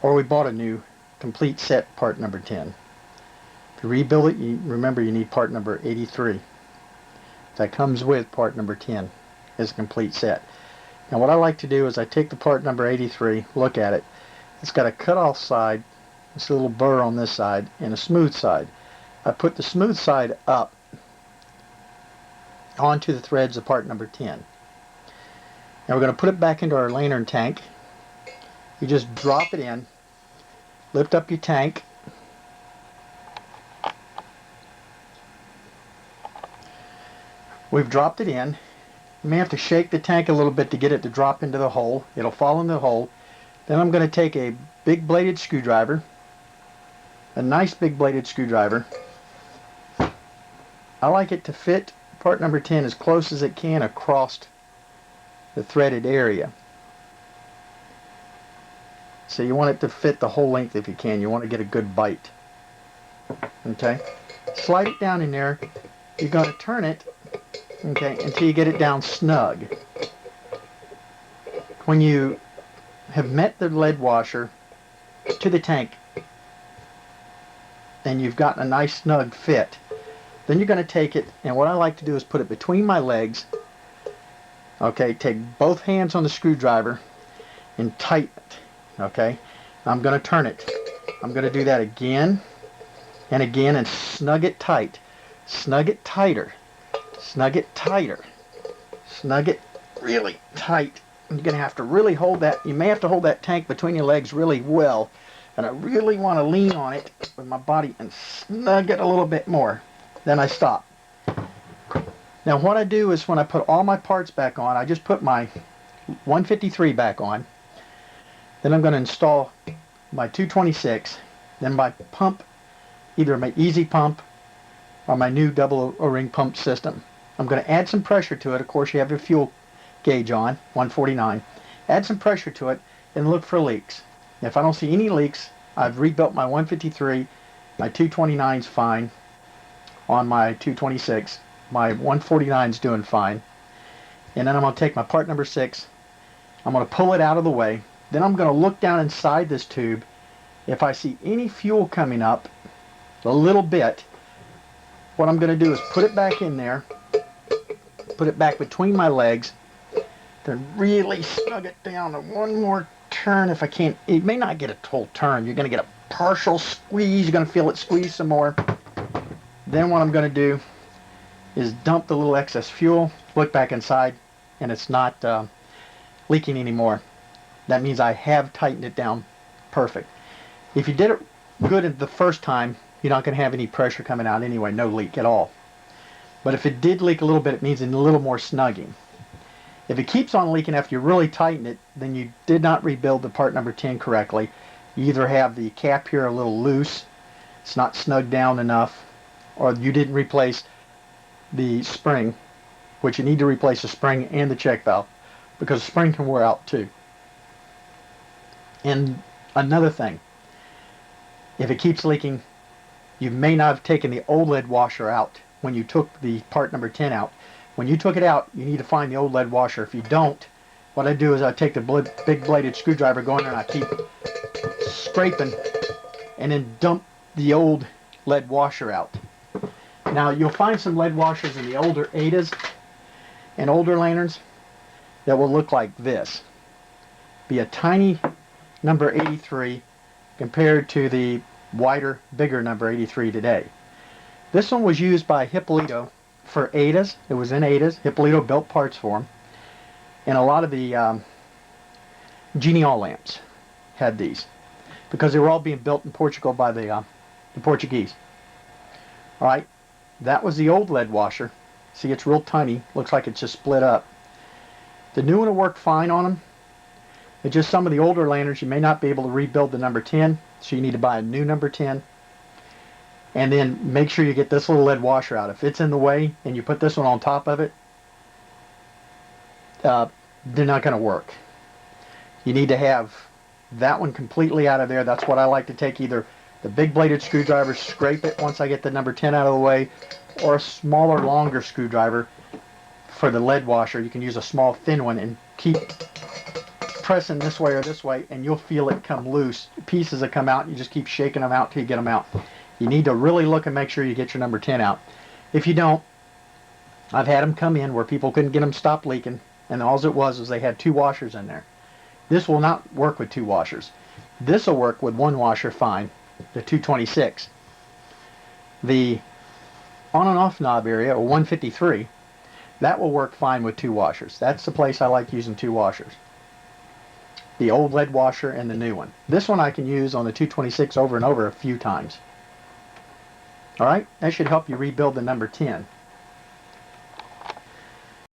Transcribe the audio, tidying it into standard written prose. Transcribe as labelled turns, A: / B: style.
A: or we bought a new complete set part number 10. To rebuild it, remember you need part number 83. That comes with part number 10 as a complete set. Now what I like to do is I take the part number 83, look at it. It's got a cut off side, it's a little burr on this side, and a smooth side. I put the smooth side up onto the threads of part number 10. Now we're going to put it back into our lantern tank. You just drop it in, lift up your tank, we've dropped it in. You may have to shake the tank a little bit to get it to drop into the hole. It'll fall in the hole. Then I'm going to take a big bladed screwdriver, a nice big bladed screwdriver. I like it to fit part number 10 as close as it can across the threaded area. So you want it to fit the whole length if you can. You want to get a good bite. Okay? Slide it down in there. You're going to turn it, okay, until you get it down snug. When you have met the lead washer to the tank and you've gotten a nice snug fit, then you're going to take it, and what I like to do is put it between my legs. Okay, take both hands on the screwdriver and tighten it. Okay, I'm going to turn it. I'm going to do that again and again and snug it tight. Snug it tighter. Snug it tighter. Snug it really tight. You're going to have to really hold that. You may have to hold that tank between your legs really well. And I really want to lean on it with my body and snug it a little bit more. Then I stop. Now what I do is when I put all my parts back on, I just put my 153 back on. Then I'm going to install my 226. Then my pump, either my easy pump or my new double O-ring pump system. I'm going to add some pressure to it. Of course you have your fuel gauge on, 149. Add some pressure to it and look for leaks. If I don't see any leaks, I've rebuilt my 153. My 229 is fine on my 226. My 149 is doing fine. And then I'm going to take my part number 6. I'm going to pull it out of the way. Then I'm going to look down inside this tube. If I see any fuel coming up a little bit, what I'm going to do is put it back in there, put it back between my legs, then really snug it down and one more turn if I can. You may not get a full turn. You're going to get a partial squeeze. You're going to feel it squeeze some more. Then what I'm going to do is dump the little excess fuel, look back inside, and it's not leaking anymore. That means I have tightened it down perfect. If you did it good the first time, you're not going to have any pressure coming out anyway, no leak at all. But if it did leak a little bit, it means a little more snugging. If it keeps on leaking after you really tighten it, then you did not rebuild the part number 10 correctly. You either have the cap here a little loose, it's not snugged down enough, or you didn't replace the spring, which you need to replace the spring and the check valve, because the spring can wear out too. And another thing, if it keeps leaking, you may not have taken the old lead washer out when you took the part number 10 out. When you took it out, you need to find the old lead washer. If you don't, what I do is I take the big bladed screwdriver, go in there and I keep scraping and then dump the old lead washer out. Now you'll find some lead washers in the older Adas and older lanterns that will look like this. Be a tiny number 83 compared to the wider, bigger number 83 today. This one was used by Hippolito for Adas. It was in Adas. Hippolito built parts for them. And a lot of the Genial lamps had these because they were all being built in Portugal by the Portuguese. Alright, that was the old lead washer. See, it's real tiny. Looks like it's just split up. The new one will work fine on them. It's just some of the older lanterns you may not be able to rebuild the number 10, so you need to buy a new number 10. And then make sure you get this little lead washer out. If it's in the way and you put this one on top of it, they're not going to work. You need to have that one completely out of there. That's what I like to take, either the big bladed screwdriver, scrape it once I get the number 10 out of the way, or a smaller, longer screwdriver for the lead washer. You can use a small, thin one and keep pressing this way or this way, and you'll feel it come loose. Pieces that come out, you just keep shaking them out till you get them out. You need to really look and make sure you get your number 10 out. If you don't, I've had them come in where people couldn't get them stopped leaking, and all it was they had 2 washers in there. This will not work with 2 washers. This will work with 1 washer fine, the 226. The on and off knob area, or 153, that will work fine with 2 washers. That's the place I like using 2 washers. The old lead washer and the new one. This one I can use on the 226 over and over a few times. Alright, that should help you rebuild the number 10.